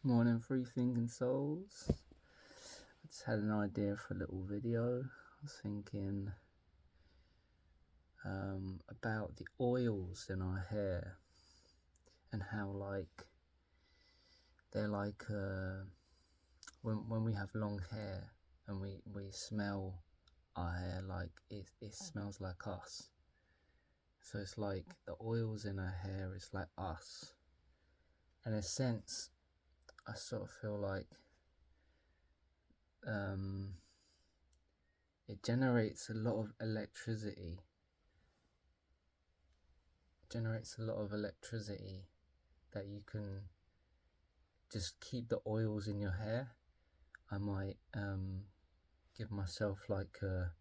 Morning, free thinking souls. I just had an idea for a little video. I was thinking about the oils in our hair and how they're when we have long hair and we smell our hair, like it smells like us. So it's like the oils in our hair is like us. In a sense, I sort of feel like it generates a lot of electricity. That you can just keep the oils in your hair. I might give myself like a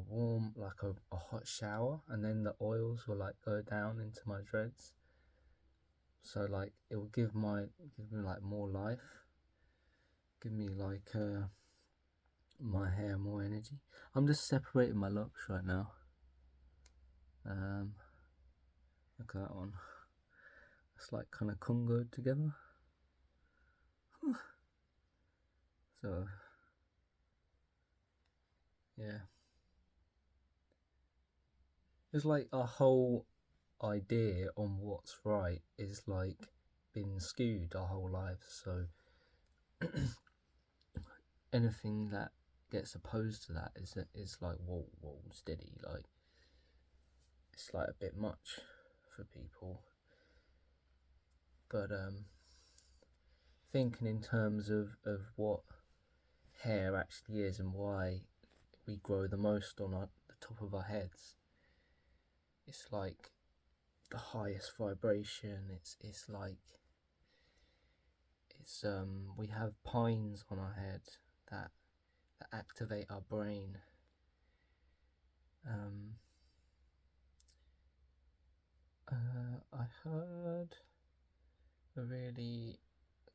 warm, like a hot shower, and then the oils will like go down into my dreads. So like it will give me like more life, give me like my hair more energy. I'm just separating my locks right now. Look at that one. It's like kind of Congo together. So yeah, it's like a whole idea on what's right is like been skewed our whole lives. So anything that gets opposed to that is like whoa steady, like it's like a bit much for people. But thinking in terms of what hair actually is and why we grow the most on the top of our heads, it's like the highest vibration. It's like we have pines on our head that activate our brain. I heard a really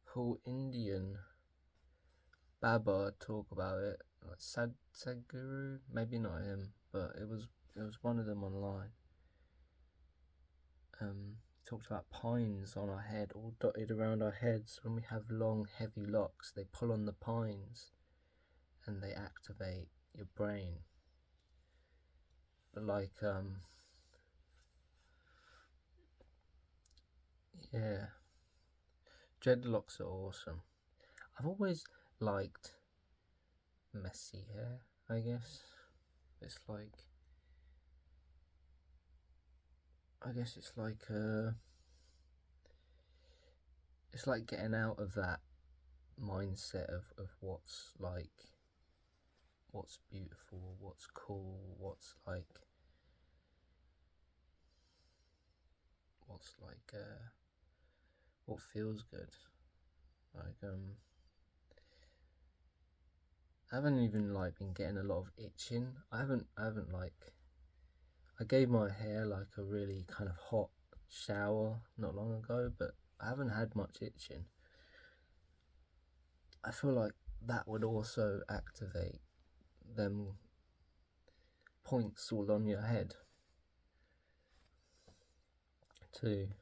cool Indian Baba talk about it, like Sadhguru, maybe not him, but it was one of them online. Talked about pines on our head, all dotted around our heads. When we have long, heavy locks, they pull on the pines and they activate your brain. Like yeah, dreadlocks are awesome. I've always liked messy hair, I guess. It's like, I guess it's like getting out of that mindset of what's beautiful, what's cool, what's what feels good. I haven't even been getting a lot of itching. I haven't I gave my hair like a really kind of hot shower not long ago, but I haven't had much itching. I feel like that would also activate them points all on your head too.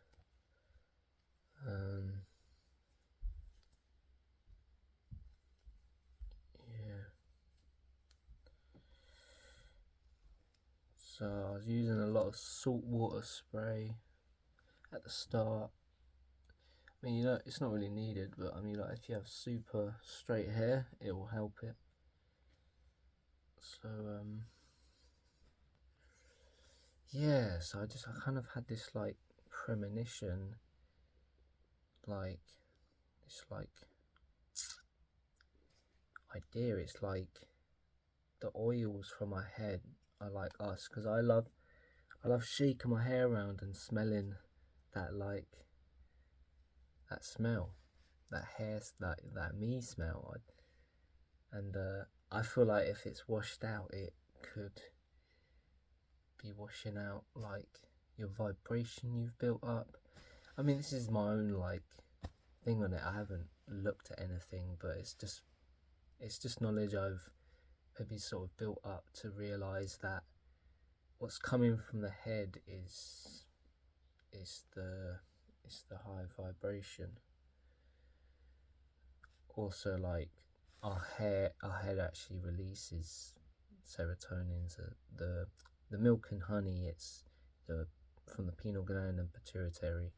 Yeah. So I was using a lot of salt water spray at the start. I mean, it's not really needed, but I mean, if you have super straight hair, it will help it. So yeah, so I kind of had this premonition, this idea. It's like the oils from my head are like us, because I love shaking my hair around and smelling that that smell, that hair, that me smell. And I feel like if it's washed out, it could be washing out your vibration you've built up. I mean, this is my own thing on it. I haven't looked at anything, but it's just knowledge I've maybe sort of built up to realize that what's coming from the head is the it's the high vibration. Also, like our head actually releases serotonin. So the milk and honey, it's the from the pineal gland and pituitary.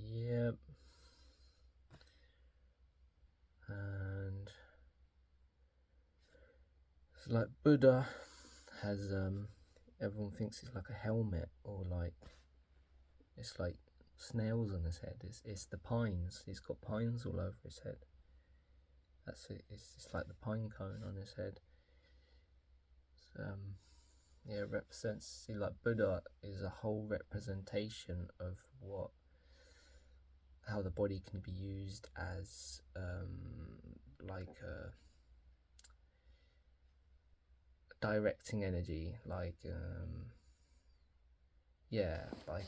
Yep. And it's like Buddha has everyone thinks it's like a helmet, or like it's like snails on his head. It's the pines. He's got pines all over his head. That's it. It's like the pine cone on his head. Yeah, it represents. See, like Buddha is a whole representation of how the body can be used as like directing energy, like yeah, like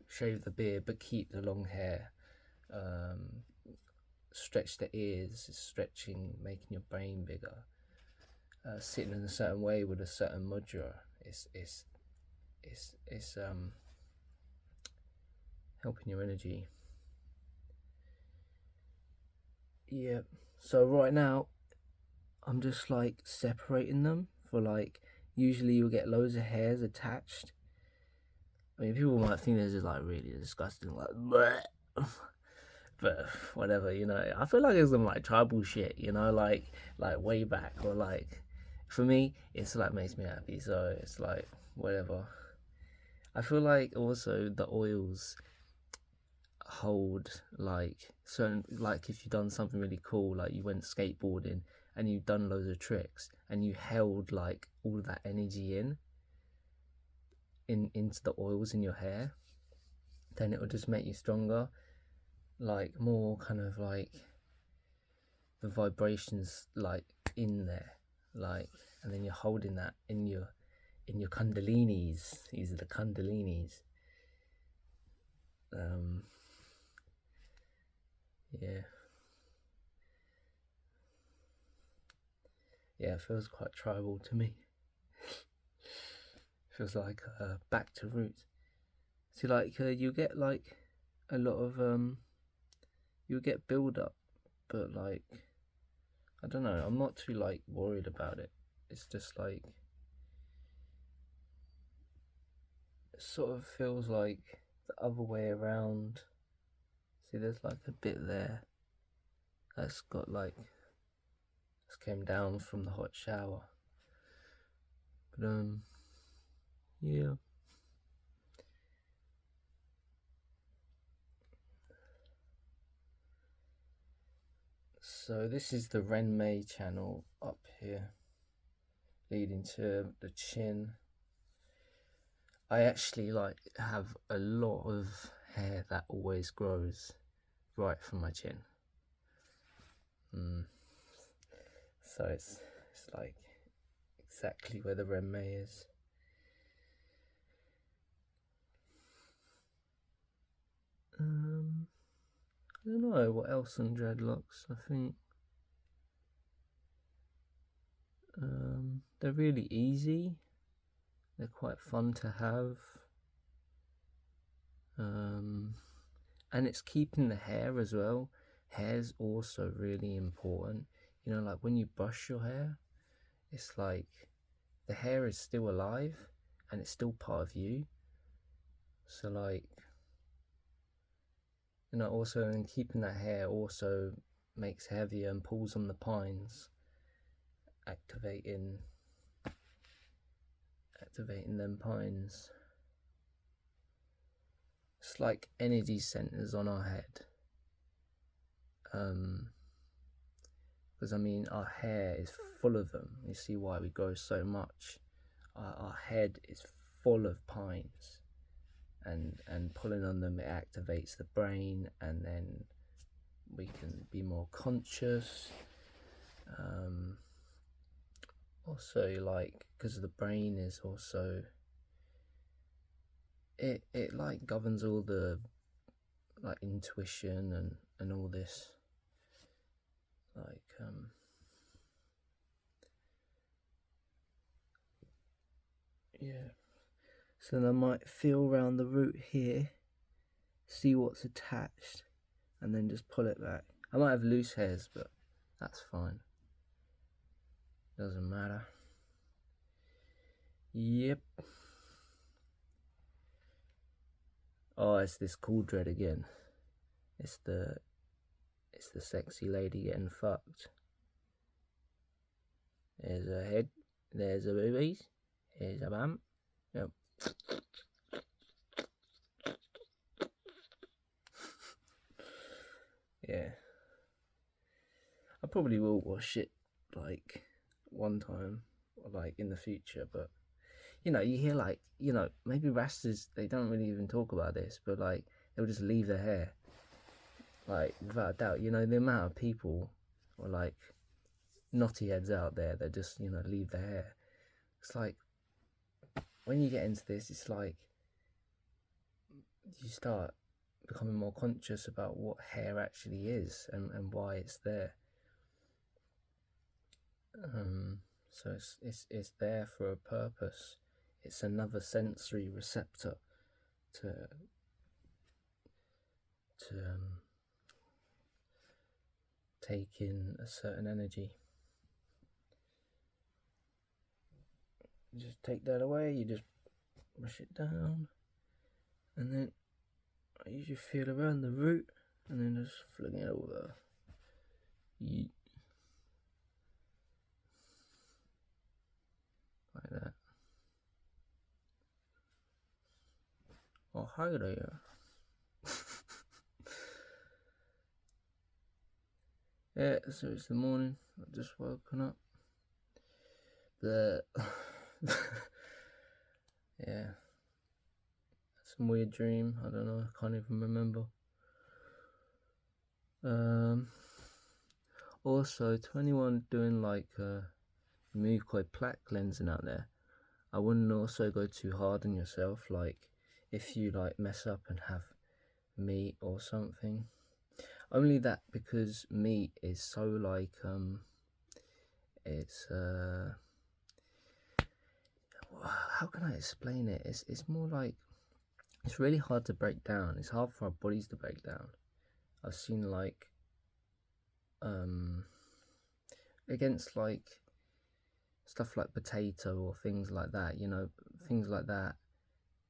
shave the beard but keep the long hair. Stretch the ears, stretching, making your brain bigger. Sitting in a certain way with a certain mudra. It's helping your energy. Yeah. So right now, I'm just like separating them for like. Usually you'll get loads of hairs attached. I mean, people might think this is like really disgusting, like, bleh. But whatever, you know. I feel like it's some like tribal shit, you know, like way back, or like for me, it's like makes me happy. So it's like whatever. I feel like also the oils hold like certain, like if you've done something really cool, like you went skateboarding and you've done loads of tricks and you held like all that energy into the oils in your hair, then it will just make you stronger, like more kind of like the vibrations like in there, like, and then you're holding that in your kundalinis. These are the kundalinis. Yeah. Yeah, it feels quite tribal to me. Feels like back to roots. See, like you get like a lot of you get build up, but like I don't know. I'm not too like worried about it. It's just like it sort of feels like the other way around. See, there's like a bit there that's got like just came down from the hot shower. But yeah. So this is the Renmei channel up here, leading to the chin. I actually like have a lot of hair that always grows right from my chin. So it's like exactly where the Renmei is. I don't know what else on dreadlocks. I think they're really easy. They're quite fun to have. And it's keeping the hair as well. Hair's also really important. You know, like when you brush your hair, it's like the hair is still alive and it's still part of you. So like, you know, also in keeping that hair also makes heavier and pulls on the pines, activating them pines. It's like energy centers on our head. Because I mean, our hair is full of them. You see why we grow so much. Our head is full of pines, and pulling on them, it activates the brain, and then we can be more conscious. Also, like, because the brain is also it like governs all the like intuition and all this, like Yeah. So then I might feel around the root here, see what's attached, and then just pull it back. I might have loose hairs, but that's fine. Doesn't matter. Yep. Oh, it's this cool dread again. It's the sexy lady getting fucked. There's a head, there's a boobies, here's a bum. Yep. Yeah. I probably will wash it like one time or like in the future, but you know, you hear like, you know, maybe Rastas, they don't really even talk about this, but like they'll just leave their hair. Like without a doubt, you know, the amount of people or like naughty heads out there that just, you know, leave their hair. It's like when you get into this, it's like you start becoming more conscious about what hair actually is and why it's there. So it's there for a purpose. It's another sensory receptor to take in a certain energy. You just take that away, you just brush it down, and then I usually feel around the root and then just fling it over. Yeet. Like that. Oh, hi there. Yeah, so it's the morning. I've just woken up. Yeah. Some weird dream. I don't know. I can't even remember. Also, to anyone doing like mucoid plaque cleansing out there, I wouldn't also go too hard on yourself. Like if you like mess up and have meat or something. Only that because meat is so like it's how can I explain it? It's more like it's really hard to break down. It's hard for our bodies to break down. I've seen like against like stuff like potato or things like that, you know, things like that,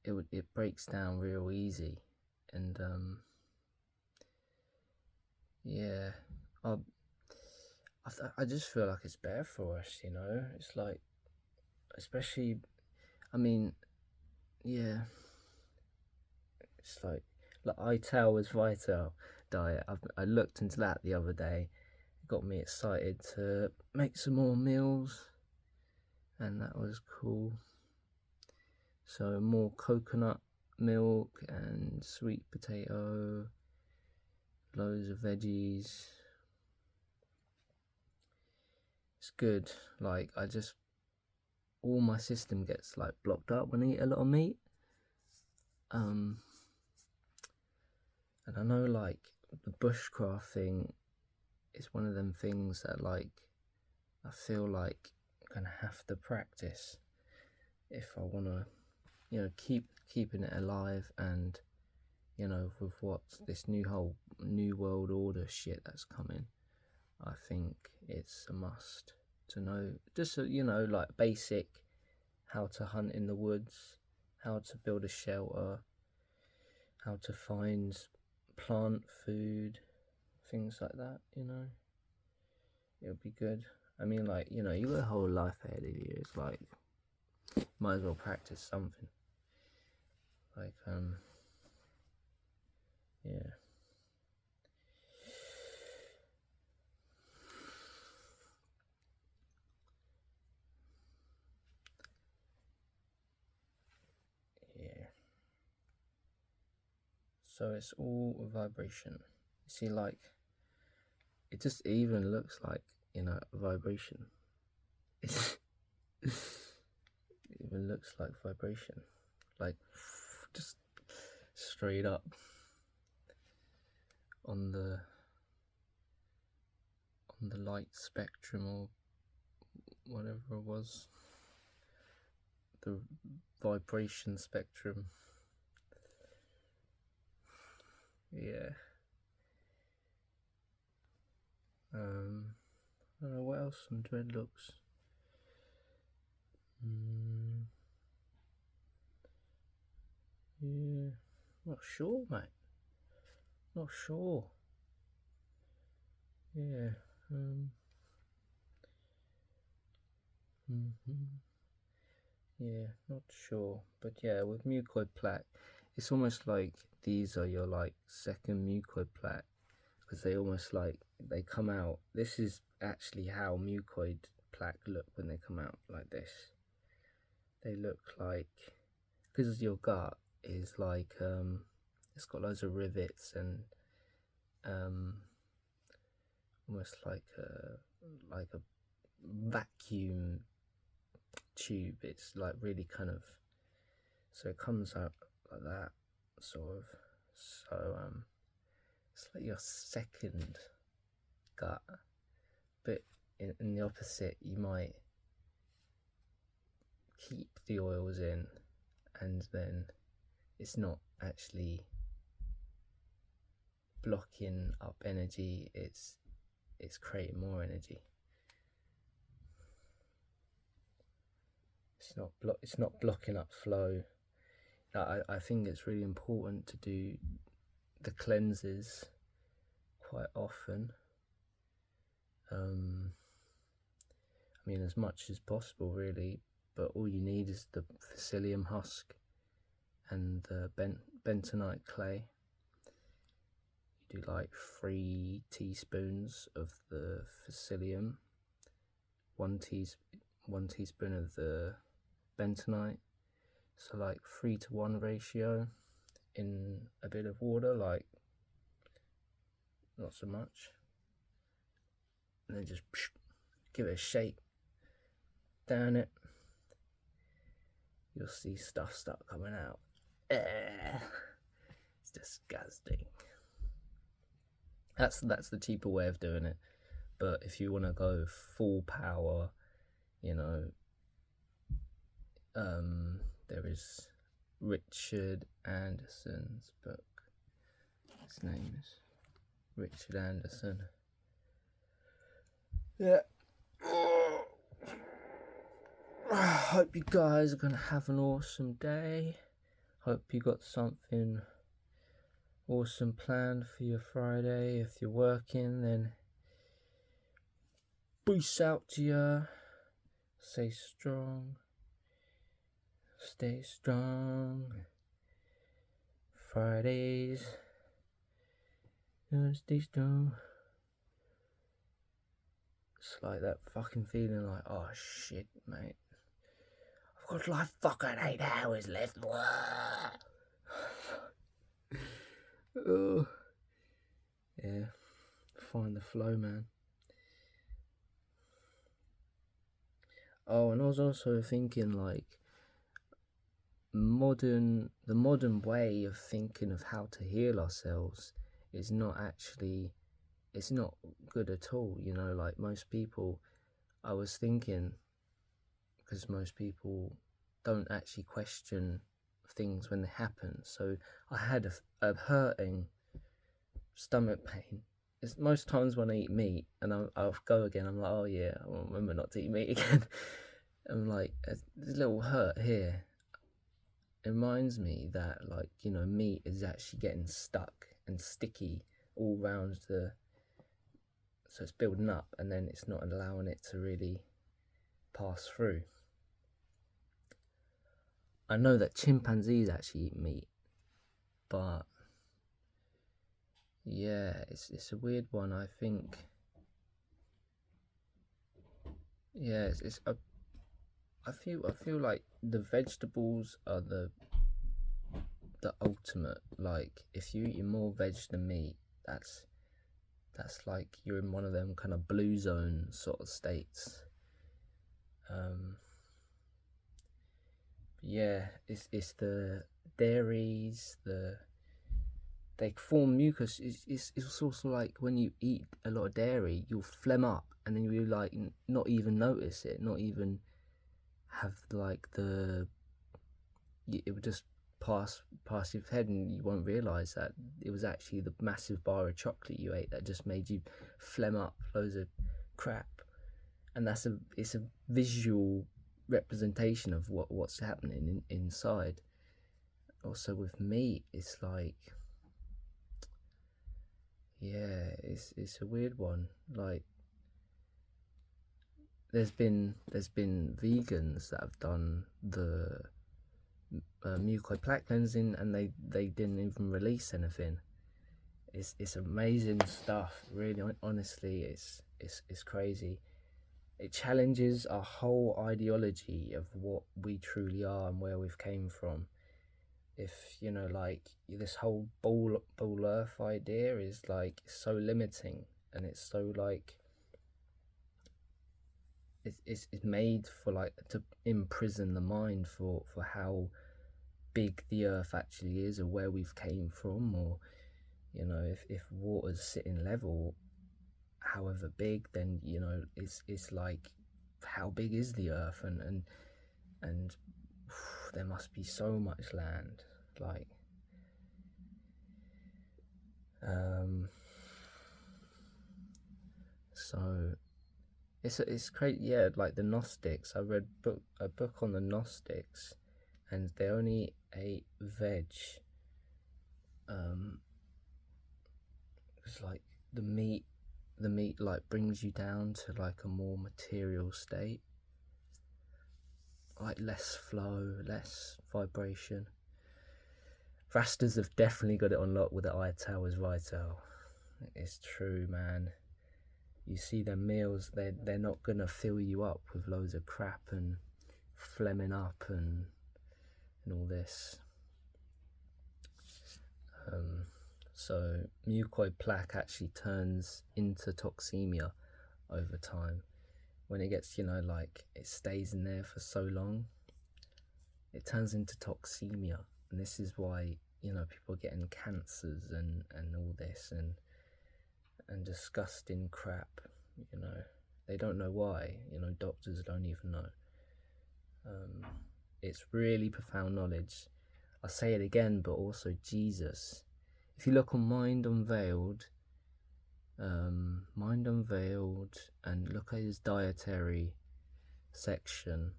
it breaks down real easy. And yeah, I just feel like it's better for us, you know. It's like, especially, I mean, yeah, it's like ITAL was Vital diet. I looked into that the other day. It got me excited to make some more meals, and that was cool. So more coconut milk and sweet potato, loads of veggies. It's good. Like all my system gets like blocked up when I eat a lot of meat. And I know like the bushcraft thing is one of them things that like I feel like I'm gonna have to practice if I wanna, you know, keeping it alive. And you know, with what's this new world order shit that's coming, I think it's a must to know, just you know, like basic how to hunt in the woods, how to build a shelter, how to find plant food, things like that, you know. It'll be good. I mean, like, you know, you got a whole life ahead of you. It's like, might as well practice something. Like, yeah. Yeah. So it's all vibration. See, like, it just even looks like, you know, a vibration. It even looks like vibration. Like, just straight up on the light spectrum or whatever it was the vibration spectrum. Yeah. I don't know what else on dreadlocks. Yeah, not sure, mate. Not sure. Yeah. Yeah, not sure. But yeah, with mucoid plaque, it's almost like these are your like second mucoid plaque, because they almost like they come out. This is actually how mucoid plaque look when they come out like this. They look like, because your gut is like it's got loads of rivets and almost like a vacuum tube. It's like really kind of, so it comes out like that, sort of. So it's like your second gut, but in the opposite, you might keep the oils in, and then it's not actually blocking up energy, it's creating more energy. It's not blocking up flow. I think it's really important to do the cleanses quite often. I mean, as much as possible, really, but all you need is the psyllium husk and the bentonite clay. You do like 3 teaspoons of the psyllium, 1 teaspoon of the bentonite, so like 3-to-1 ratio in a bit of water, like not so much, and then just give it a shake down it. You'll see stuff start coming out. It's disgusting. That's the cheaper way of doing it, but if you want to go full power, you know, there is Richard Anderson's book. His name is Richard Anderson. Yeah. I hope you guys are gonna have an awesome day. Hope you got something awesome planned for your Friday. If you're working, then peace out to ya. Stay strong. Stay strong. Fridays. Stay strong. It's like that fucking feeling like, oh shit, mate. I've got like fucking 8 hours left. Oh. Yeah. Find the flow, man. Oh, and I was also thinking, like, the modern way of thinking of how to heal ourselves is not actually, it's not good at all, you know. Like most people, I was thinking, because most people don't actually question things when they happen. So I had a hurting stomach pain. It's most times when I eat meat and I'll go again, I'm like, oh yeah, I'll remember not to eat meat again. I'm like, there's a little hurt here. It reminds me that, like, you know, meat is actually getting stuck and sticky all round so it's building up, and then it's not allowing it to really pass through. I know that chimpanzees actually eat meat, but yeah, it's a weird one. I think, yeah, I feel like the vegetables are the ultimate. Like, if you eat more veg than meat, that's like you're in one of them kind of blue zone sort of states. Yeah, it's the dairies, they form mucus. It's also like when you eat a lot of dairy, you'll phlegm up, and then you like not even notice it, not even have like the it would just pass your head, and you won't realise that it was actually the massive bar of chocolate you ate that just made you phlegm up loads of crap. And it's a visual representation of what's happening inside. Also with meat, it's like, yeah, it's a weird one. Like, there's been vegans that have done the mucoid plaque cleansing, and they didn't even release anything. It's amazing stuff. Really, honestly, it's crazy. It challenges our whole ideology of what we truly are and where we've came from. If like, this whole ball earth idea is like so limiting, and it's so like it's made for like to imprison the mind for how big the earth actually is, or where we've came from, or if water's sitting level, however big, then it's like, how big is the earth, and there must be so much land, like so it's crazy. Yeah, like the Gnostics, I read a book on the Gnostics, and they only ate veg. It's like the meat like brings you down to like a more material state, like less flow, less vibration. Rastas have definitely got it on lock with the ital as vital. It's true, man. You see their meals, they're not gonna fill you up with loads of crap and phlegming up and all this. So mucoid plaque actually turns into toxemia over time. When it gets, like, it stays in there for so long, it turns into toxemia. And this is why, people are getting cancers and all this, and disgusting crap, They don't know why, doctors don't even know. It's really profound knowledge. I say it again, but also Jesus. If you look on Mind Unveiled, and look at his dietary section,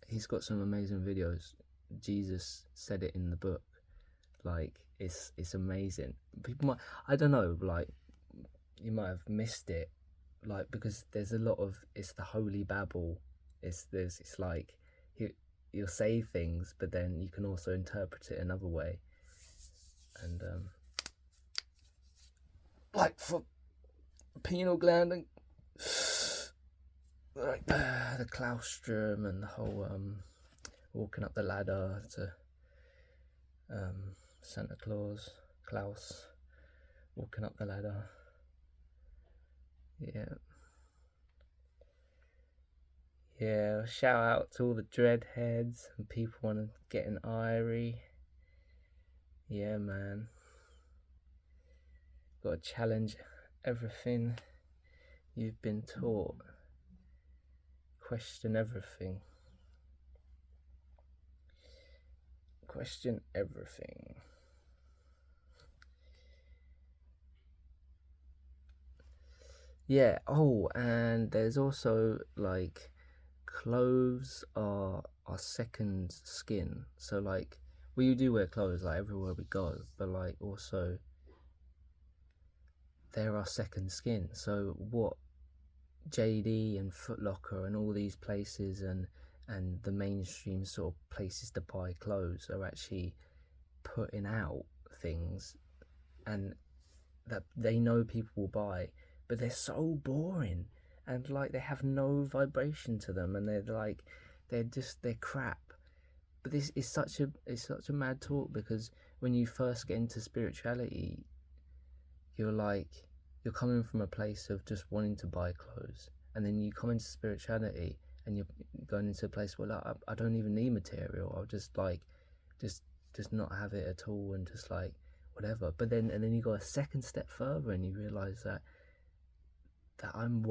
he's got some amazing videos. Jesus said it in the book. Like, it's amazing. People might, I don't know, like, you might have missed it, like, because there's a lot of, it's the holy babble. It's like he'll say things, but then you can also interpret it another way. And like for pineal gland and like the claustrum and the whole walking up the ladder to Santa Claus walking up the ladder. Yeah, shout out to all the dreadheads and people want to get an irie. Yeah, man. Got to challenge everything you've been taught. Question everything. Question everything. Yeah, oh, and there's also, like, clothes are our second skin. So, like, we do wear clothes, like, everywhere we go, but, like, also they're our second skin. So what JD and Foot Locker and all these places and the mainstream sort of places to buy clothes are actually putting out things and that they know people will buy, but they're so boring, and like they have no vibration to them, and they're crap. But this is such a mad talk, because when you first get into spirituality, you're coming from a place of just wanting to buy clothes, and then you come into spirituality and you're going into a place where, like, I don't even need material. I'll just not have it at all, and just like whatever. But then you go a second step further and you realize that I'm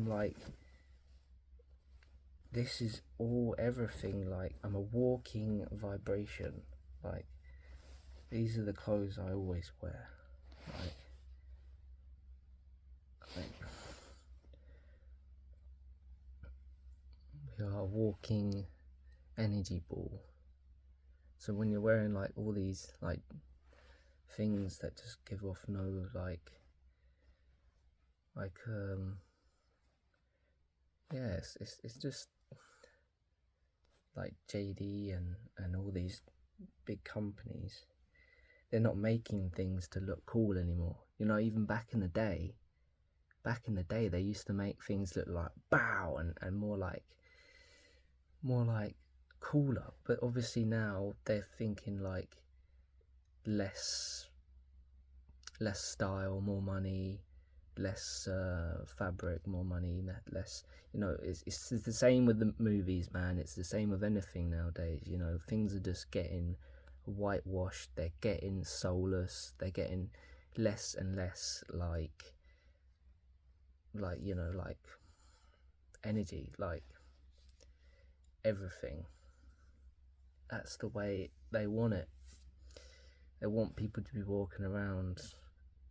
like this is all everything. Like, I'm a walking vibration. Like, these are the clothes I always wear. Like we are a walking energy ball. So when you're wearing like all these like things that just give off no yeah, it's just like JD and all these big companies, they're not making things to look cool anymore. You know, even back in the day they used to make things look like bow and more like cooler. But obviously now they're thinking like less style, more money, less fabric, more money, less, you know, it's the same with the movies, man. It's the same with anything nowadays. You know, things are just getting whitewashed, they're getting soulless, they're getting less and less like you know, like energy, like everything. That's the way they want it. They want people to be walking around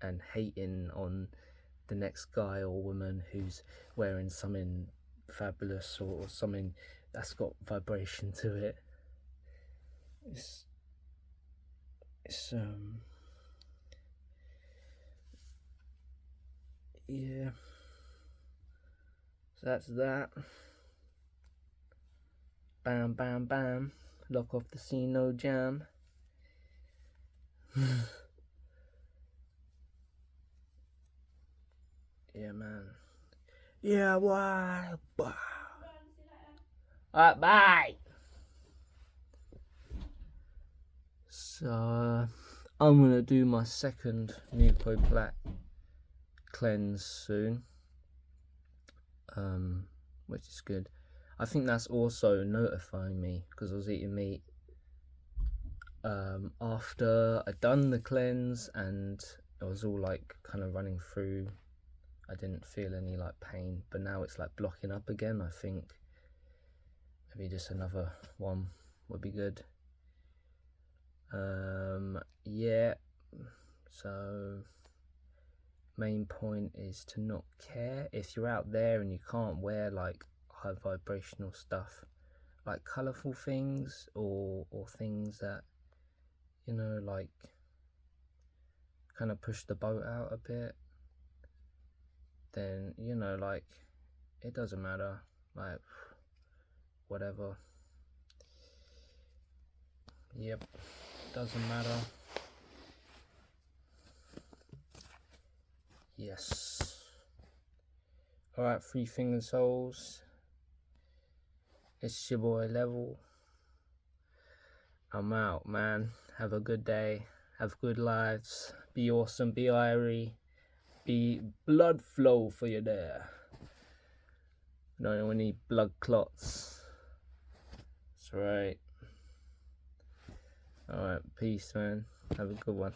and hating on the next guy or woman who's wearing something fabulous or something that's got vibration to it. It's yeah. So that's that. Bam, bam, bam. Lock off the scene, no jam. Yeah, man. Yeah, why? Alright, bye. So, I'm gonna do my second Muco Black cleanse soon. Which is good. I think that's also notifying me because I was eating meat after I'd done the cleanse and it was all like kind of running through. I didn't feel any like pain, but now it's like blocking up again. I think maybe just another one would be good. Yeah, so main point is to not care. If you're out there and you can't wear like high vibrational stuff, like colourful things or things that, you know, like kind of push the boat out a bit, then, you know, like it doesn't matter, like whatever. Yep, doesn't matter. Yes. Alright, Three Finger Souls. It's your boy Level. I'm out, man. Have a good day. Have good lives. Be awesome. Be irie. Be blood flow for you there. No need blood clots. That's right. Alright, peace, man. Have a good one.